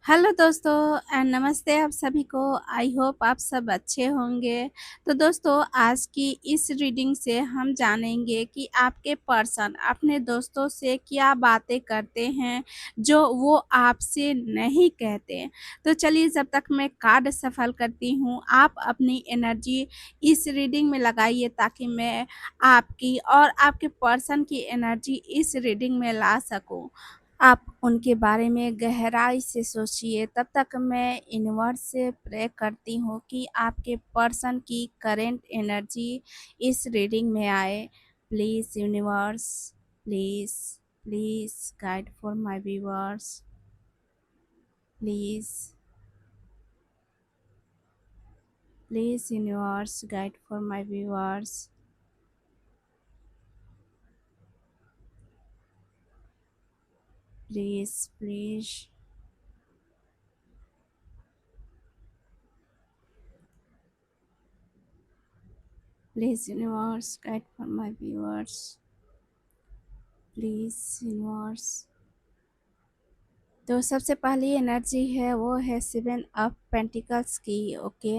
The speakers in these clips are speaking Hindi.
हेलो दोस्तों एंड नमस्ते आप सभी को। आई होप आप सब अच्छे होंगे। तो दोस्तों आज की इस रीडिंग से हम जानेंगे कि आपके पर्सन अपने दोस्तों से क्या बातें करते हैं जो वो आपसे नहीं कहते। तो चलिए जब तक मैं कार्ड सफल करती हूँ आप अपनी एनर्जी इस रीडिंग में लगाइए ताकि मैं आपकी और आपके पर्सन की एनर्जी इस रीडिंग में ला सकूँ। आप उनके बारे में गहराई से सोचिए। तब तक मैं यूनिवर्स से प्रे करती हूँ कि आपके पर्सन की करंट एनर्जी इस रीडिंग में आए। Please universe, please please guide for my viewers. Please please universe guide for my viewers. Please please please universe guide for my viewers. Please universe. तो सबसे पहली एनर्जी है वो है 7 ऑफ पेंटिकल्स की। ओके,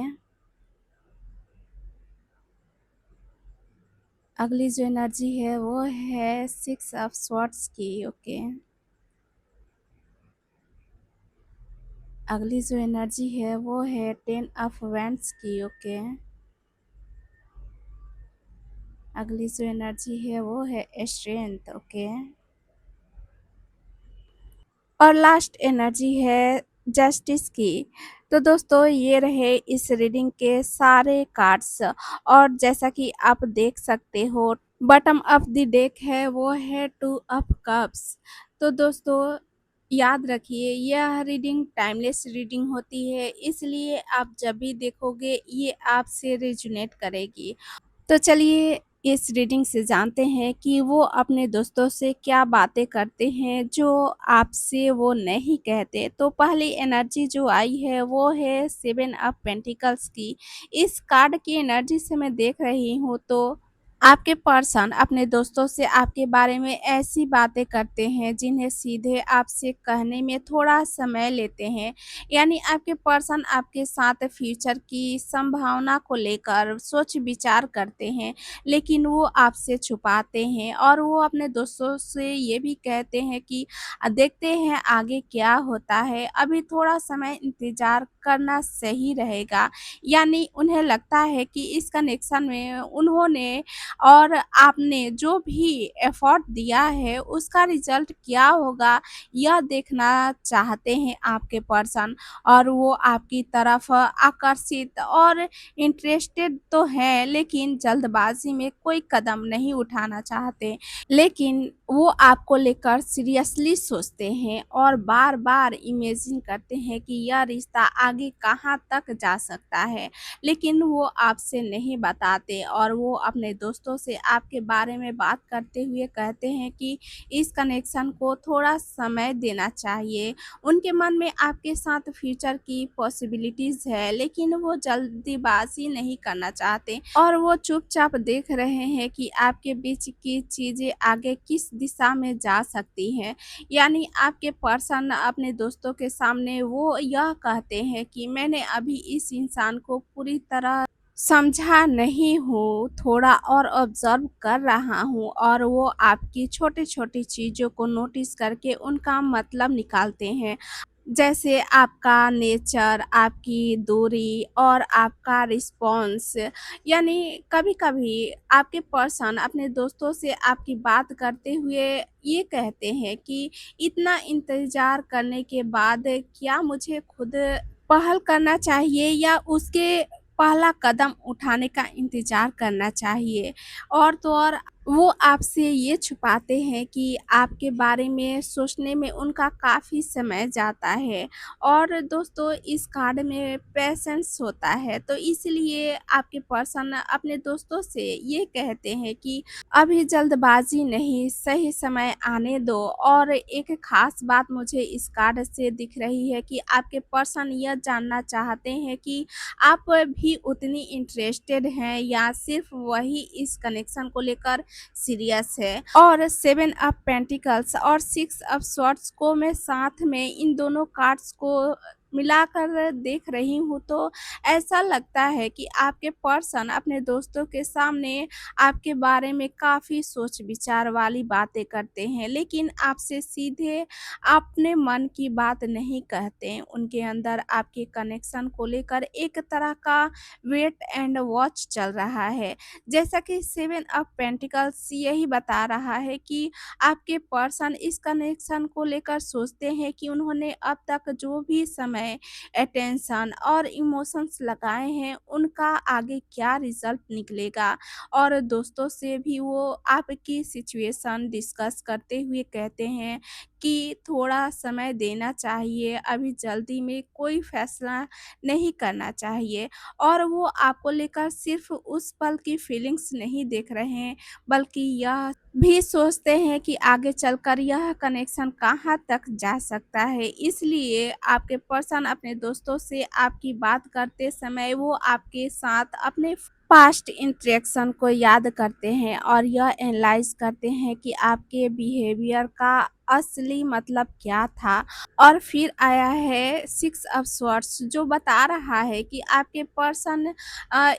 अगली जो एनर्जी है वो है 6 ऑफ स्वॉर्ड्स की। ओके, अगली जो एनर्जी है वो है 10 ऑफ वैंड्स की। ओके, अगली जो एनर्जी है वो है स्ट्रेंथ। ओके, और लास्ट एनर्जी है जस्टिस की। तो दोस्तों ये रहे इस रीडिंग के सारे कार्ड्स। और जैसा कि आप देख सकते हो बॉटम ऑफ द डेक है वो है 2 ऑफ कप्स। तो दोस्तों याद रखिए यह रीडिंग टाइमलेस रीडिंग होती है, इसलिए आप जब भी देखोगे ये आपसे रेजोनेट करेगी। तो चलिए इस रीडिंग से जानते हैं कि वो अपने दोस्तों से क्या बातें करते हैं जो आपसे वो नहीं कहते। तो पहली एनर्जी जो आई है वो है 7 ऑफ पेंटिकल्स की। इस कार्ड की एनर्जी से मैं देख रही हूँ तो आपके पर्सन अपने दोस्तों से आपके बारे में ऐसी बातें करते हैं जिन्हें सीधे आपसे कहने में थोड़ा समय लेते हैं। यानी आपके पर्सन आपके साथ फ्यूचर की संभावना को लेकर सोच विचार करते हैं, लेकिन वो आपसे छुपाते हैं और वो अपने दोस्तों से ये भी कहते हैं कि देखते हैं आगे क्या होता है, अभी थोड़ा समय इंतज़ार करना सही रहेगा। यानी उन्हें लगता है कि इस कनेक्शन में उन्होंने और आपने जो भी एफर्ट दिया है उसका रिजल्ट क्या होगा यह देखना चाहते हैं आपके पर्सन। और वो आपकी तरफ आकर्षित और इंटरेस्टेड तो हैं, लेकिन जल्दबाजी में कोई कदम नहीं उठाना चाहते। लेकिन वो आपको लेकर सीरियसली सोचते हैं और बार-बार इमेजिन करते हैं कि यह रिश्ता आगे कहाँ तक जा सकता है, लेकिन वो आपसे नहीं बताते और वो अपने दोस्तों से आपके बारे में बात करते हुए कहते हैं कि इस कनेक्शन को थोड़ा समय देना चाहिए। उनके मन में आपके साथ फ्यूचर की पॉसिबिलिटीज़ है, लेकिन वो जल्दीबाज़ी नहीं करना चाहते और वो चुपचाप देख रहे हैं कि आपके बीच की चीज़ें आगे किस दिशा में जा सकती हैं। यानी आपके पर्सन अपने दोस्तों के सामने वो यह कहते हैं कि मैंने अभी इस इंसान को पूरी तरह समझा नहीं हूँ, थोड़ा और ऑब्ज़र्व कर रहा हूँ। और वो आपकी छोटी-छोटी चीज़ों को नोटिस करके उनका मतलब निकालते हैं। जैसे आपका नेचर, आपकी दूरी और आपका रिस्पॉन्स। यानी कभी-कभी आपके पर्सन अपने दोस्तों से आपकी बात करते हुए ये कहते हैं कि इतना इंतज़ार करने के बाद क्या मुझे खुद पहल करना चाहिए या उसके पहला कदम उठाने का इंतज़ार करना चाहिए। और तो और वो आपसे ये छुपाते हैं कि आपके बारे में सोचने में उनका काफ़ी समय जाता है। और दोस्तों इस कार्ड में पेशेंस होता है, तो इसलिए आपके पर्सन अपने दोस्तों से ये कहते हैं कि अभी जल्दबाज़ी नहीं, सही समय आने दो। और एक ख़ास बात मुझे इस कार्ड से दिख रही है कि आपके पर्सन यह जानना चाहते हैं कि आप भी उतनी इंटरेस्टेड हैं या सिर्फ़ वही इस कनेक्शन को लेकर सीरियस है। और 7 ऑफ पेंटिकल्स और 6 ऑफ स्वॉर्ड्स को मैं साथ में इन दोनों कार्ड्स को मिलाकर देख रही हूँ, तो ऐसा लगता है कि आपके पर्सन अपने दोस्तों के सामने आपके बारे में काफ़ी सोच-विचार वाली बातें करते हैं, लेकिन आपसे सीधे अपने मन की बात नहीं कहते हैं। उनके अंदर आपके कनेक्शन को लेकर एक तरह का वेट एंड वॉच चल रहा है। जैसा कि 7 ऑफ पेंटिकल्स यही बता रहा है कि आपके पर्सन इस कनेक्शन को लेकर सोचते हैं कि उन्होंने अब तक जो भी समय, अटेंशन और इमोशंस लगाए हैं, उनका आगे क्या रिज़ल्ट निकलेगा। और दोस्तों से भी वो आपकी सिचुएशन डिस्कस करते हुए कहते हैं कि थोड़ा समय देना चाहिए, अभी जल्दी में कोई फैसला नहीं करना चाहिए। और वो आपको लेकर सिर्फ़ उस पल की फीलिंग्स नहीं देख रहे हैं, बल्कि यह भी सोचते हैं कि आगे चलकर यह कनेक्शन कहाँ तक जा सकता है। इसलिए आपके पर्सन अपने दोस्तों से आपकी बात करते समय वो आपके साथ अपने पास्ट इंटरेक्शन को याद करते हैं और यह एनालाइज़ करते हैं कि आपके बिहेवियर का असली मतलब क्या था। और फिर आया है 6 ऑफ स्वॉर्ड्स, जो बता रहा है कि आपके पर्सन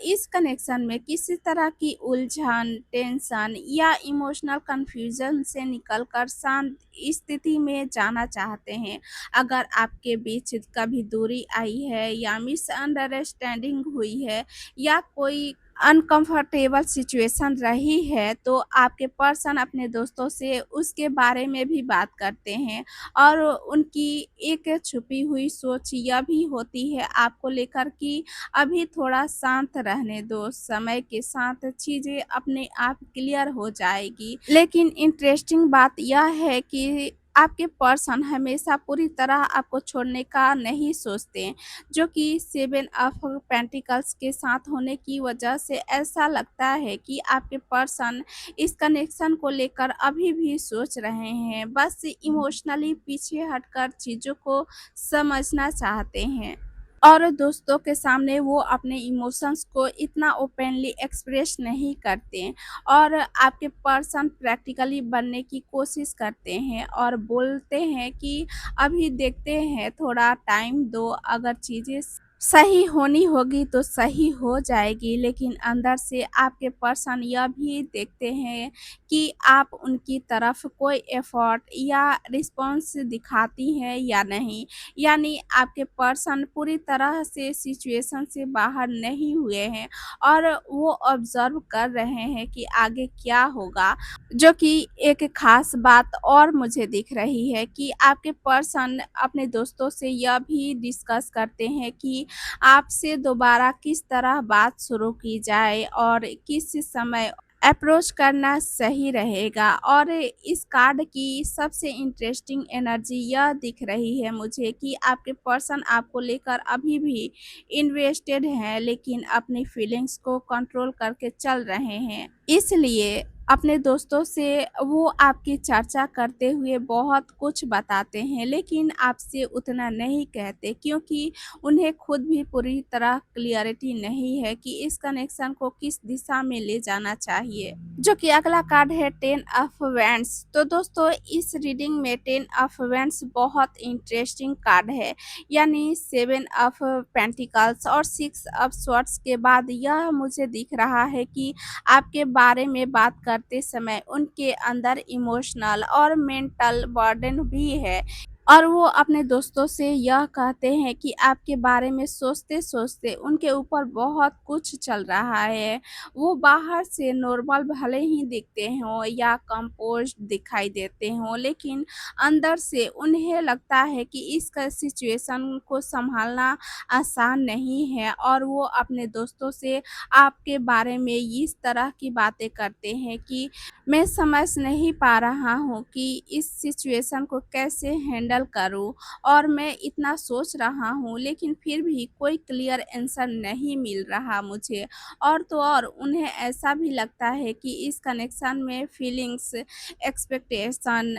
इस कनेक्शन में किसी तरह की उलझन, टेंशन या इमोशनल कन्फ्यूजन से निकलकर शांत स्थिति में जाना चाहते हैं। अगर आपके बीच कभी दूरी आई है या मिसअंडरस्टैंडिंग हुई है या कोई अनकंफर्टेबल सिचुएशन रही है, तो आपके पर्सन अपने दोस्तों से उसके बारे में भी बात करते हैं। और उनकी एक छुपी हुई सोच यह भी होती है आपको लेकर कि अभी थोड़ा शांत रहने दो, समय के साथ चीज़ें अपने आप क्लियर हो जाएगी। लेकिन इंटरेस्टिंग बात यह है कि आपके पर्सन हमेशा पूरी तरह आपको छोड़ने का नहीं सोचते, जो कि 7 ऑफ पेंटिकल्स के साथ होने की वजह से ऐसा लगता है कि आपके पर्सन इस कनेक्शन को लेकर अभी भी सोच रहे हैं, बस इमोशनली पीछे हटकर चीज़ों को समझना चाहते हैं। और दोस्तों के सामने वो अपने इमोशंस को इतना ओपनली एक्सप्रेस नहीं करते और आपके पर्सन प्रैक्टिकली बनने की कोशिश करते हैं और बोलते हैं कि अभी देखते हैं, थोड़ा टाइम दो, अगर चीज़ें सही होनी होगी तो सही हो जाएगी। लेकिन अंदर से आपके पर्सन यह भी देखते हैं कि आप उनकी तरफ कोई एफर्ट या रिस्पॉन्स दिखाती हैं या नहीं। यानी आपके पर्सन पूरी तरह से सिचुएशन से बाहर नहीं हुए हैं और वो ऑब्जर्व कर रहे हैं कि आगे क्या होगा। जो कि एक ख़ास बात और मुझे दिख रही है कि आपके पर्सन अपने दोस्तों से यह भी डिस्कस करते हैं कि आपसे दोबारा किस तरह बात शुरू की जाए और किस समय अप्रोच करना सही रहेगा। और इस कार्ड की सबसे इंटरेस्टिंग एनर्जी यह दिख रही है मुझे कि आपके पर्सन आपको लेकर अभी भी इन्वेस्टेड हैं, लेकिन अपनी फीलिंग्स को कंट्रोल करके चल रहे हैं। इसलिए अपने दोस्तों से वो आपकी चर्चा करते हुए बहुत कुछ बताते हैं, लेकिन आपसे उतना नहीं कहते, क्योंकि उन्हें खुद भी पूरी तरह क्लियरिटी नहीं है कि इस कनेक्शन को किस दिशा में ले जाना चाहिए। जो कि अगला कार्ड है 10 ऑफ वैंड्स। तो दोस्तों इस रीडिंग में 10 ऑफ वैंड्स बहुत इंटरेस्टिंग कार्ड है। यानी 7 ऑफ पेंटिकल्स और 6 ऑफ स्वॉर्ड्स के बाद यह मुझे दिख रहा है कि आपके बारे में बात करते समय उनके अंदर इमोशनल और मेंटल बर्डन भी है। और वो अपने दोस्तों से यह कहते हैं कि आपके बारे में सोचते-सोचते उनके ऊपर बहुत कुछ चल रहा है। वो बाहर से नॉर्मल भले ही दिखते हों या कंपोज़्ड दिखाई देते हों, लेकिन अंदर से उन्हें लगता है कि इस सिचुएशन को सँभालना आसान नहीं है। और वो अपने दोस्तों से आपके बारे में इस तरह की बातें करते हैं कि मैं समझ नहीं पा रहा हूँ कि इस सिचुएशन को कैसे हैंडल हैंडल करूँ? और मैं इतना सोच रहा हूँ, लेकिन फिर भी कोई क्लियर आंसर नहीं मिल रहा मुझे। और तो और उन्हें ऐसा भी लगता है कि इस कनेक्शन में फीलिंग्स, एक्सपेक्टेशन,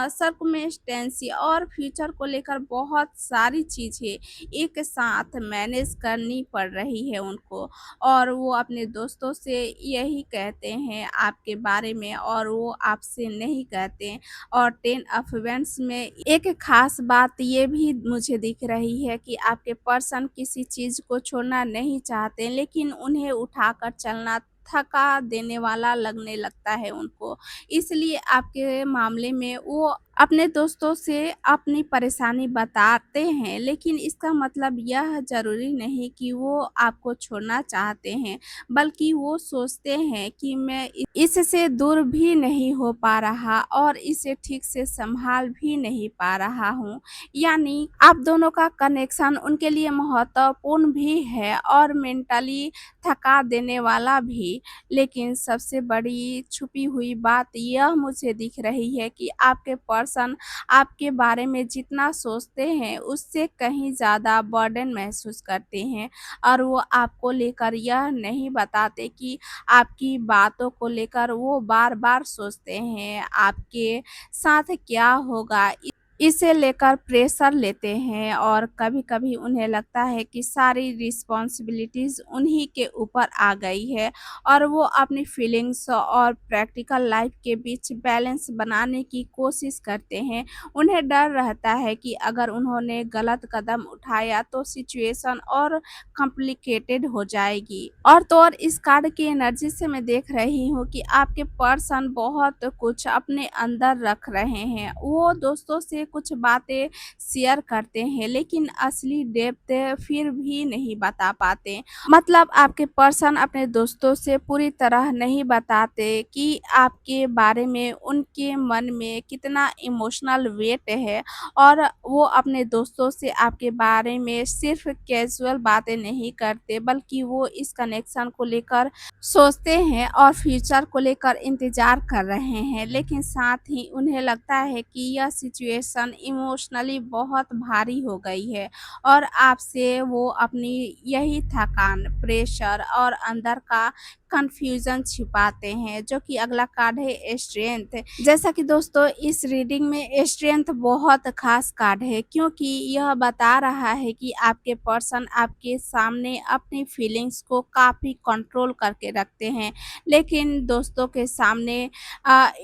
सर्कमस्टेंस और फ्यूचर को लेकर बहुत सारी चीज़ें एक साथ मैनेज करनी पड़ रही है उनको। और वो अपने दोस्तों से यही कहते हैं आपके बारे में, और वो आपसे नहीं कहते। और 10 अफ्वेंट्स में एक खास बात ये भी मुझे दिख रही है कि आपके पर्सन किसी चीज़ को छोड़ना नहीं चाहते, लेकिन उन्हें उठाकर चलना थका देने वाला लगने लगता है उनको। इसलिए आपके मामले में वो अपने दोस्तों से अपनी परेशानी बताते हैं, लेकिन इसका मतलब यह ज़रूरी नहीं कि वो आपको छोड़ना चाहते हैं, बल्कि वो सोचते हैं कि मैं इससे दूर भी नहीं हो पा रहा और इसे ठीक से सँभाल भी नहीं पा रहा हूँ। यानी आप दोनों का कनेक्शन उनके लिए महत्वपूर्ण भी है और मेंटली थका देने वाला भी। लेकिन सबसे बड़ी छुपी हुई बात यह मुझे दिख रही है कि आपके पर्सन आपके बारे में जितना सोचते हैं, उससे कहीं ज़्यादा बर्डन महसूस करते हैं। और वो आपको लेकर यह नहीं बताते कि आपकी बातों को लेकर वो बार-बार सोचते हैं, आपके साथ क्या होगा? इसे लेकर प्रेशर लेते हैं और कभी-कभी उन्हें लगता है कि सारी रिस्पॉन्सिबिलिटीज़ उन्हीं के ऊपर आ गई है, और वो अपनी फीलिंग्स और प्रैक्टिकल लाइफ के बीच बैलेंस बनाने की कोशिश करते हैं। उन्हें डर रहता है कि अगर उन्होंने गलत कदम उठाया तो सिचुएशन और कॉम्प्लिकेटेड हो जाएगी। और तो और इस कार्ड की एनर्जी से मैं देख रही हूँ कि आपके पर्सन बहुत कुछ अपने अंदर रख रहे हैं। वो दोस्तों से कुछ बातें शेयर करते हैं, लेकिन असली डेप्थ फिर भी नहीं बता पाते। मतलब आपके पर्सन अपने दोस्तों से पूरी तरह नहीं बताते कि आपके बारे में उनके मन में कितना इमोशनल वेट है, और वो अपने दोस्तों से आपके बारे में सिर्फ कैजुअल बातें नहीं करते, बल्कि वो इस कनेक्शन को लेकर सोचते हैं और फ्यूचर को लेकर इंतज़ार कर रहे हैं। लेकिन साथ ही उन्हें लगता है कि यह सिचुएशन इमोशनली बहुत भारी हो गई है, और आपसे वो अपनी यही थकान, प्रेशर और अंदर का कन्फ्यूज़न छिपाते हैं। जो कि अगला कार्ड है स्ट्रेंथ। जैसा कि दोस्तों इस रीडिंग में स्ट्रेंथ बहुत ख़ास कार्ड है, क्योंकि यह बता रहा है कि आपके पर्सन आपके सामने अपनी फीलिंग्स को काफ़ी कंट्रोल करके रखते हैं, लेकिन दोस्तों के सामने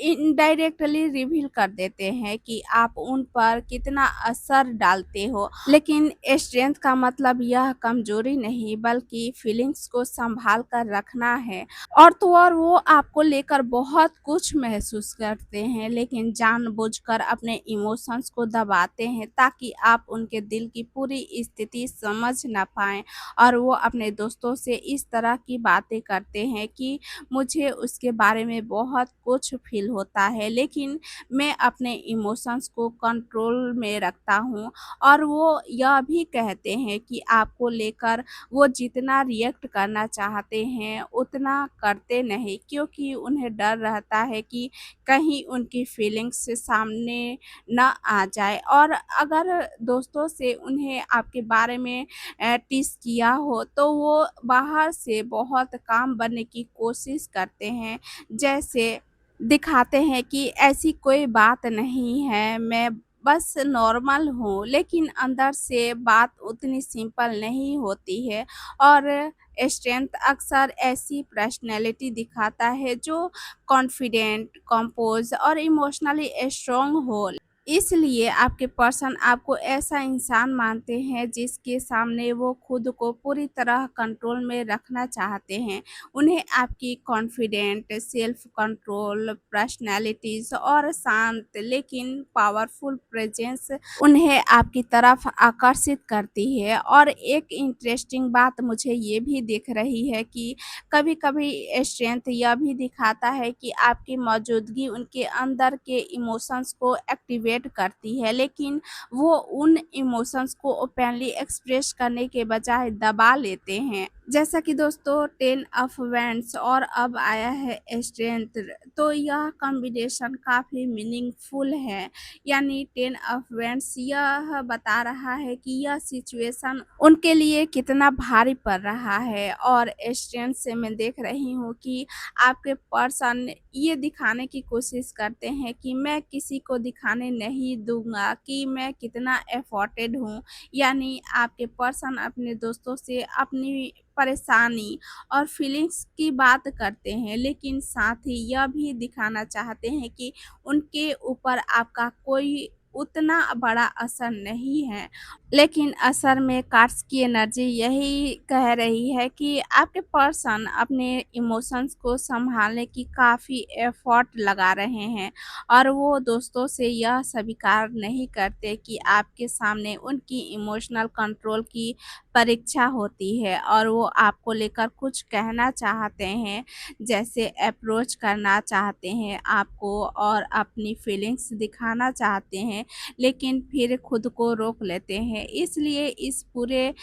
इनडायरेक्टली रिवील कर देते हैं कि आप उन पर कितना असर डालते हो। लेकिन स्ट्रेंथ का मतलब यह कमज़ोरी नहीं, बल्कि फीलिंग्स को सँभाल कर रखना है। और तो और वो आपको लेकर बहुत कुछ महसूस करते हैं, लेकिन जानबूझकर अपने इमोशंस को दबाते हैं ताकि आप उनके दिल की पूरी स्थिति समझ ना पाएँ। और वो अपने दोस्तों से इस तरह की बातें करते हैं कि मुझे उसके बारे में बहुत कुछ फ़ील होता है, लेकिन मैं अपने इमोशंस को कंट्रोल में रखता हूँ। और वो यह भी कहते हैं कि आपको लेकर वो जितना रिएक्ट करना चाहते हैं, उतना करते नहीं, क्योंकि उन्हें डर रहता है कि कहीं उनकी फीलिंग्स सामने ना आ जाए। और अगर दोस्तों से उन्हें आपके बारे में टीज़ किया हो, तो वो बाहर से बहुत काम बनने की कोशिश करते हैं। जैसे दिखाते हैं कि ऐसी कोई बात नहीं है, मैं बस नॉर्मल हूँ, लेकिन अंदर से बात उतनी सिंपल नहीं होती है। और स्ट्रेंथ अक्सर ऐसी पर्सनैलिटी दिखाता है जो कॉन्फिडेंट, कंपोज़ और इमोशनली स्ट्रॉन्ग हो। इसलिए आपके पर्सन आपको ऐसा इंसान मानते हैं जिसके सामने वो खुद को पूरी तरह कंट्रोल में रखना चाहते हैं। उन्हें आपकी कॉन्फिडेंट, सेल्फ कंट्रोल, पर्सनैलिटीज़ और शांत लेकिन पावरफुल प्रेज़ेंस उन्हें आपकी तरफ आकर्षित करती है। और एक इंटरेस्टिंग बात मुझे ये भी दिख रही है कि कभी-कभी स्ट्रेंथ यह भी दिखाता है कि आपकी मौजूदगी उनके अंदर के इमोशंस को एक्टिवेट रिलेट करती है, लेकिन वो उन इमोशंस को ओपनली एक्सप्रेस करने के बजाय दबा लेते हैं। जैसा कि दोस्तों 10 ऑफ वैंड्स और अब आया है स्ट्रेंथ, तो यह कॉम्बिनेशन काफ़ी मीनिंगफुल है। यानी 10 ऑफ वैंड्स यह बता रहा है कि यह सिचुएशन उनके लिए कितना भारी पड़ रहा है, और स्ट्रेंथ से मैं देख रही हूँ कि आपके पर्सन ये दिखाने की कोशिश करते हैं कि मैं किसी को दिखाने नहीं दूँगा कि मैं कितना एफर्टेड हूँ। यानी आपके पर्सन अपने दोस्तों से अपनी परेशानी और फीलिंग्स की बात करते हैं, लेकिन साथ ही यह भी दिखाना चाहते हैं कि उनके ऊपर आपका कोई उतना बड़ा असर नहीं है। लेकिन असल में कार्ड्स की एनर्जी यही कह रही है कि आपके पर्सन अपने इमोशंस को सँभालने की काफ़ी एफ़र्ट लगा रहे हैं, और वो दोस्तों से यह स्वीकार नहीं करते कि आपके सामने उनकी इमोशनल कंट्रोल की परीक्षा होती है, और वो आपको लेकर कुछ कहना चाहते हैं, जैसे अप्रोच करना चाहते हैं आपको और अपनी फीलिंग्स दिखाना चाहते हैं, लेकिन फिर खुद को रोक लेते हैं। इसलिए इस पूरे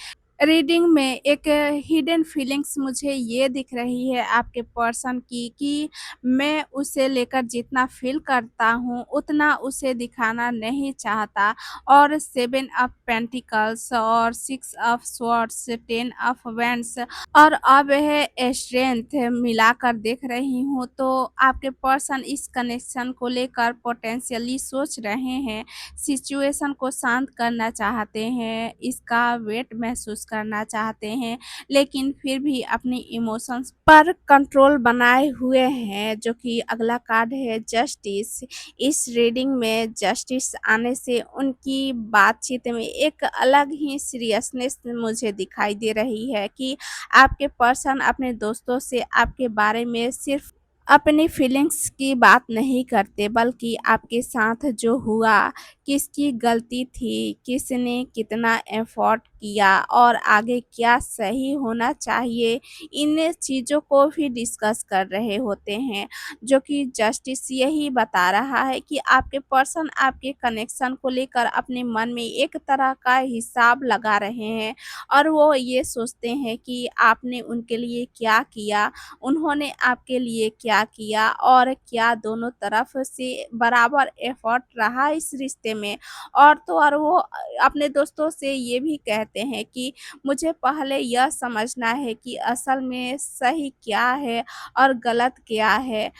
रीडिंग में एक हिडन फीलिंग्स मुझे ये दिख रही है आपके पर्सन की, कि मैं उसे लेकर जितना फ़ील करता हूँ, उतना उसे दिखाना नहीं चाहता। और 7 ऑफ पेंटिकल्स और 6 ऑफ स्वॉर्ड्स, 10 ऑफ वैंड्स और अब है स्ट्रेंथ मिलाकर देख रही हूँ, तो आपके पर्सन इस कनेक्शन को लेकर पोटेंशियली सोच रहे हैं, सिचुएशन को शांत करना चाहते हैं, इसका वेट महसूस करना चाहते हैं, लेकिन फिर भी अपनी इमोशंस पर कंट्रोल बनाए हुए हैं। जो कि अगला कार्ड है जस्टिस। इस रीडिंग में जस्टिस आने से उनकी बातचीत में एक अलग ही सीरियसनेस मुझे दिखाई दे रही है, कि आपके पर्सन अपने दोस्तों से आपके बारे में सिर्फ अपनी फीलिंग्स की बात नहीं करते, बल्कि आपके साथ जो हुआ, किसकी गलती थी, किसने कितना एफर्ट किया और आगे क्या सही होना चाहिए, इन चीज़ों को भी डिस्कस कर रहे होते हैं। जो कि जस्टिस यही बता रहा है कि आपके पर्सन आपके कनेक्शन को लेकर अपने मन में एक तरह का हिसाब लगा रहे हैं, और वो ये सोचते हैं कि आपने उनके लिए क्या किया, उन्होंने आपके लिए क्या किया, और क्या दोनों तरफ से बराबर एफर्ट रहा इस रिश्ते में। और तो और वो अपने दोस्तों से ये भी कहते हैं कि मुझे पहले यह समझना है कि असल में सही क्या है और गलत क्या है,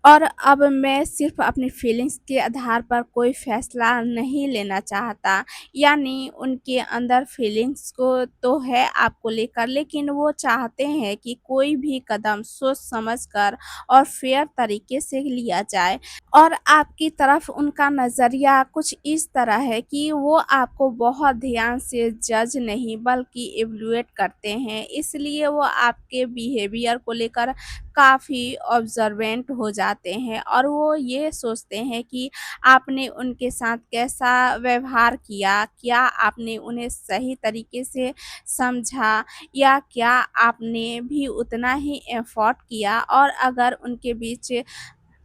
और अब मैं सिर्फ़ अपनी फीलिंग्स के आधार पर कोई फ़ैसला नहीं लेना चाहता। यानी उनके अंदर फीलिंग्स को तो है आपको लेकर, लेकिन वो चाहते हैं कि कोई भी कदम सोच समझ कर और फ़ेयर तरीके से लिया जाए। और आपकी तरफ उनका नज़रिया कुछ इस तरह है कि वो आपको बहुत ध्यान से जज नहीं बल्कि इवैल्यूएट करते हैं। इसलिए वो आपके बिहेवियर को लेकर काफ़ी ऑब्जर्वेंट हो जाते हैं, और वो ये सोचते हैं कि आपने उनके साथ कैसा व्यवहार किया, क्या आपने उन्हें सही तरीके से समझा, या क्या आपने भी उतना ही एफ़र्ट किया, और अगर उनके बीच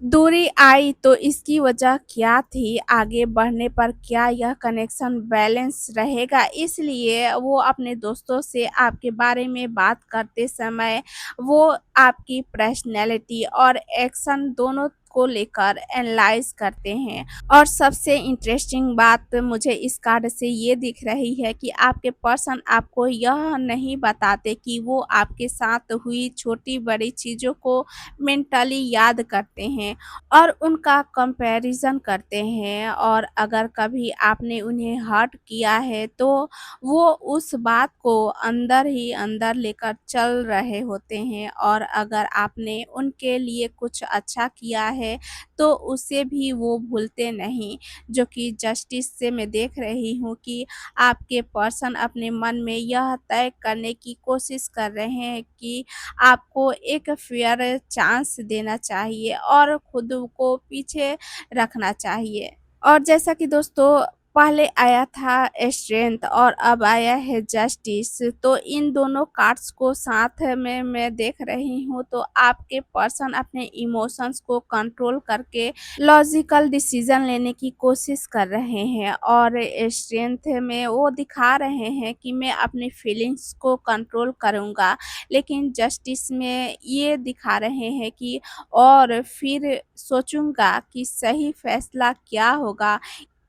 दूरी आई तो इसकी वजह क्या थी, आगे बढ़ने पर क्या यह कनेक्शन बैलेंस रहेगा। इसलिए वो अपने दोस्तों से आपके बारे में बात करते समय वो आपकी पर्सनैलिटी और एक्शन दोनों को लेकर एनालाइज़ करते हैं। और सबसे इंटरेस्टिंग बात मुझे इस कार्ड से ये दिख रही है कि आपके पर्सन आपको यह नहीं बताते कि वो आपके साथ हुई छोटी-बड़ी चीज़ों को मेंटली याद करते हैं और उनका कंपैरिज़न करते हैं, और अगर कभी आपने उन्हें हर्ट किया है तो वो उस बात को अंदर ही अंदर लेकर चल रहे होते हैं, और अगर आपने उनके लिए कुछ अच्छा किया है तो उसे भी वो भूलते नहीं। जो कि जस्टिस से मैं देख रही हूँ कि आपके पर्सन अपने मन में यह तय करने की कोशिश कर रहे हैं कि आपको एक फेयर चांस देना चाहिए और खुद को पीछे रखना चाहिए। और जैसा कि दोस्तों पहले आया था स्ट्रेंथ और अब आया है जस्टिस। तो इन दोनों कार्ड्स को साथ में मैं देख रही हूँ, तो आपके पर्सन अपने इमोशंस को कंट्रोल करके लॉजिकल डिसीजन लेने की कोशिश कर रहे हैं, और स्ट्रेंथ में वो दिखा रहे हैं कि मैं अपनी फीलिंग्स को कंट्रोल करूँगा। लेकिन जस्टिस में ये दिखा रहे हैं कि और फिर सोचूँगा कि सही फैसला क्या होगा।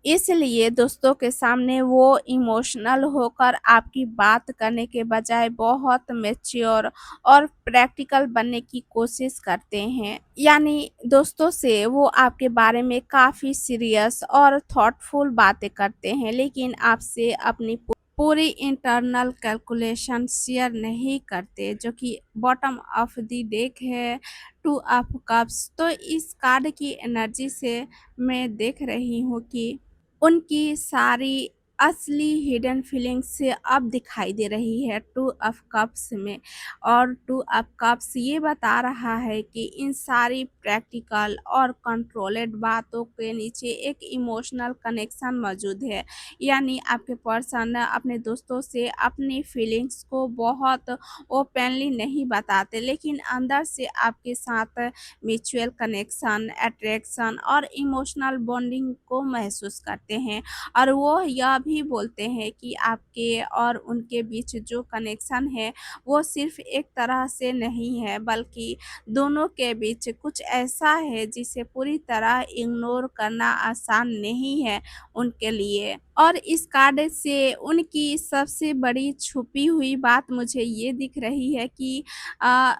इसलिए दोस्तों के सामने वो इमोशनल होकर आपकी बात करने के बजाय बहुत मैच्योर और प्रैक्टिकल बनने की कोशिश करते हैं। यानी दोस्तों से वो आपके बारे में काफ़ी सीरियस और थॉटफुल बातें करते हैं, लेकिन आपसे अपनी पूरी इंटरनल कैलकुलेशन शेयर नहीं करते, जो कि बॉटम ऑफ द डेक है, टू ऑफ कप्स। तो इस कार्ड की एनर्जी से मैं देख रही हूँ कि उनकी सारी असली हिडन फीलिंग्स से अब दिखाई दे रही है टू ऑफ कप्स में। और टू ऑफ कप्स ये बता रहा है कि इन सारी प्रैक्टिकल और कंट्रोल्ड बातों के नीचे एक इमोशनल कनेक्शन मौजूद है। यानी आपके पर्सन अपने दोस्तों से अपनी फीलिंग्स को बहुत ओपनली नहीं बताते, लेकिन अंदर से आपके साथ म्यूचुअल कनेक्शन, अट्रैक्शन और इमोशनल बॉन्डिंग को महसूस करते हैं। और वो यह भी बोलते हैं कि आपके और उनके बीच जो कनेक्शन है, वो सिर्फ़ एक तरह से नहीं है, बल्कि दोनों के बीच कुछ ऐसा है जिसे पूरी तरह इग्नोर करना आसान नहीं है उनके लिए। और इस कार्ड से उनकी सबसे बड़ी छुपी हुई बात मुझे ये दिख रही है कि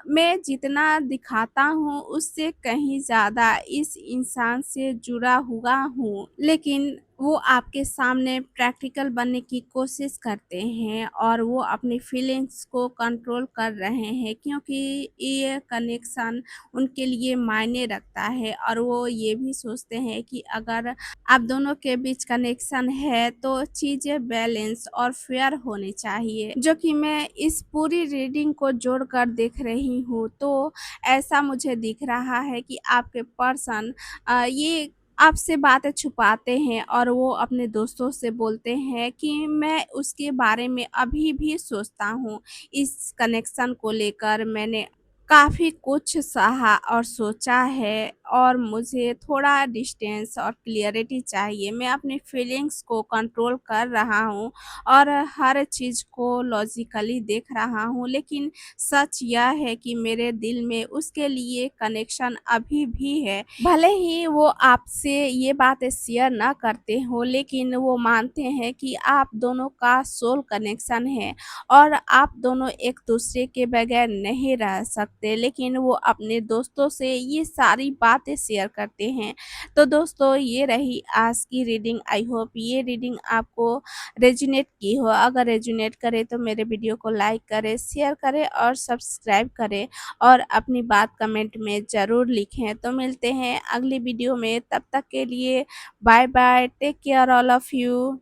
मैं जितना दिखाता हूँ उससे कहीं ज़्यादा इस इंसान से जुड़ा हुआ हूँ। लेकिन वो आपके सामने प्रैक्टिकल बनने की कोशिश करते हैं, और वो अपनी फीलिंग्स को कंट्रोल कर रहे हैं, क्योंकि ये कनेक्शन उनके लिए मायने रखता है। और वो ये भी सोचते हैं कि अगर आप दोनों के बीच कनेक्शन है तो चीज़ें बैलेंस और फेयर होनी चाहिए। जो कि मैं इस पूरी रीडिंग को जोड़कर देख रही हूँ, तो ऐसा मुझे दिख रहा है कि आपके पर्सन ये आपसे बातें छुपाते हैं, और वो अपने दोस्तों से बोलते हैं कि मैं उसके बारे में अभी भी सोचता हूँ। इस कनेक्शन को लेकर मैंने काफ़ी कुछ सहा और सोचा है, और मुझे थोड़ा डिस्टेंस और क्लियरिटी चाहिए। मैं अपनी फीलिंग्स को कंट्रोल कर रहा हूँ और हर चीज़ को लॉजिकली देख रहा हूँ, लेकिन सच यह है कि मेरे दिल में उसके लिए कनेक्शन अभी भी है। भले ही वो आपसे ये बातें शेयर ना करते हों, लेकिन वो मानते हैं कि आप दोनों का सोल कनेक्शन है, और आप दोनों एक दूसरे के बगैर नहीं रह सकते। लेकिन वो अपने दोस्तों से ये सारी बातें शेयर करते हैं। तो दोस्तों, ये रही आज की रीडिंग। आई होप ये रीडिंग आपको रेजोनेट की हो। अगर रेजोनेट करे तो मेरे वीडियो को लाइक करें, शेयर करें और सब्सक्राइब करें, और अपनी बात कमेंट में ज़रूर लिखें। तो मिलते हैं अगली वीडियो में, तब तक के लिए bye bye, take care all of you.